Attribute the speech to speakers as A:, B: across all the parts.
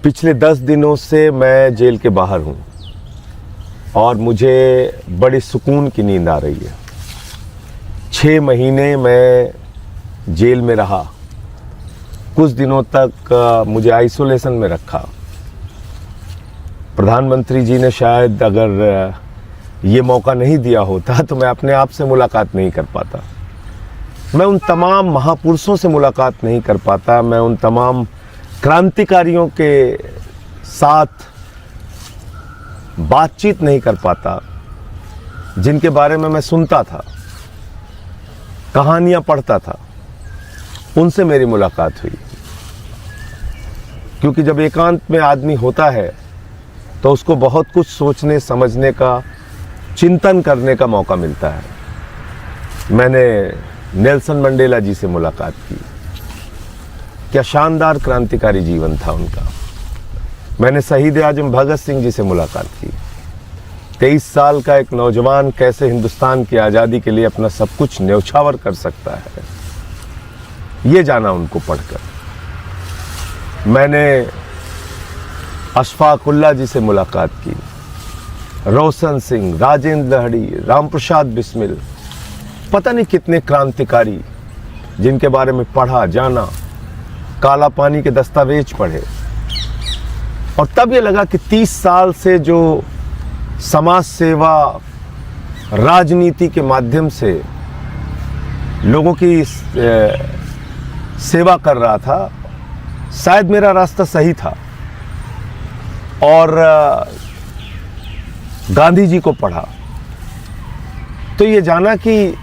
A: पिछले 10 दिनों से मैं जेल के बाहर हूँ और मुझे बड़ी सुकून की नींद आ रही है। 6 महीने मैं जेल में रहा। कुछ दिनों तक मुझे आइसोलेशन में रखा। प्रधानमंत्री जी ने शायद अगर ये मौका नहीं दिया होता तो मैं अपने आप से मुलाकात नहीं कर पाता। मैं उन तमाम महापुरुषों से मुलाकात नहीं कर पाता। मैं उन तमाम क्रांतिकारियों के साथ बातचीत नहीं कर पाता जिनके बारे में मैं सुनता था, कहानियां पढ़ता था। उनसे मेरी मुलाकात हुई, क्योंकि जब एकांत में आदमी होता है तो उसको बहुत कुछ सोचने समझने का, चिंतन करने का मौका मिलता है। मैंने नेल्सन मंडेला जी से मुलाकात की। क्या शानदार क्रांतिकारी जीवन था उनका। मैंने शहीद आजम भगत सिंह जी से मुलाकात की। 23 साल का एक नौजवान कैसे हिंदुस्तान की आज़ादी के लिए अपना सब कुछ न्यौछावर कर सकता है, ये जाना उनको पढ़कर। मैंने अशफाक उल्लाह जी से मुलाकात की। रोशन सिंह, राजेंद्र लहड़ी, राम प्रसाद बिस्मिल, पता नहीं कितने क्रांतिकारी जिनके बारे में पढ़ा, जाना, काला पानी के दस्तावेज पढ़े। और तब ये लगा कि 30 साल से जो समाज सेवा, राजनीति के माध्यम से लोगों की सेवा कर रहा था, शायद मेरा रास्ता सही था। और गांधी जी को पढ़ा तो ये जाना कि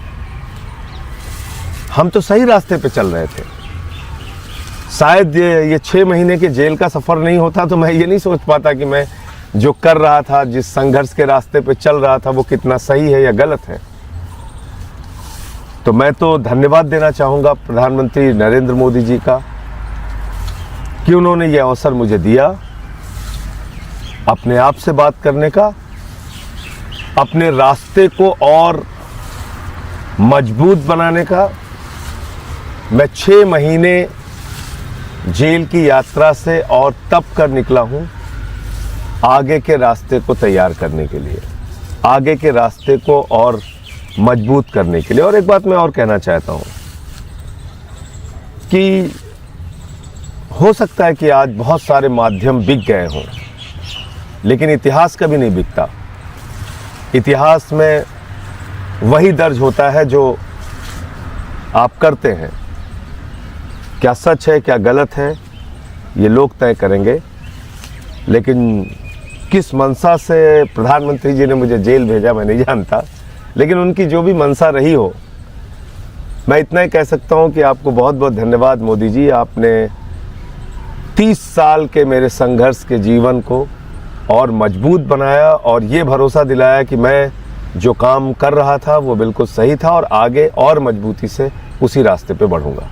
A: हम तो सही रास्ते पे चल रहे थे। शायद ये 6 महीने के जेल का सफ़र नहीं होता तो मैं ये नहीं सोच पाता कि मैं जो कर रहा था, जिस संघर्ष के रास्ते पे चल रहा था, वो कितना सही है या गलत है। तो मैं तो धन्यवाद देना चाहूँगा प्रधानमंत्री नरेंद्र मोदी जी का कि उन्होंने ये अवसर मुझे दिया अपने आप से बात करने का, अपने रास्ते को और मजबूत बनाने का। मैं 6 महीने जेल की यात्रा से और तप कर निकला हूँ आगे के रास्ते को तैयार करने के लिए, आगे के रास्ते को और मजबूत करने के लिए। और एक बात मैं और कहना चाहता हूँ कि हो सकता है कि आज बहुत सारे माध्यम बिक गए हों, लेकिन इतिहास कभी नहीं बिकता। इतिहास में वही दर्ज होता है जो आप करते हैं। क्या सच है, क्या गलत है, ये लोग तय करेंगे। लेकिन किस मंशा से प्रधानमंत्री जी ने मुझे जेल भेजा मैं नहीं जानता, लेकिन उनकी जो भी मंशा रही हो, मैं इतना ही कह सकता हूँ कि आपको बहुत बहुत धन्यवाद मोदी जी। आपने 30 साल के मेरे संघर्ष के जीवन को और मजबूत बनाया और ये भरोसा दिलाया कि मैं जो काम कर रहा था वो बिल्कुल सही था और आगे और मजबूती से उसी रास्ते पे बढ़ूँगा।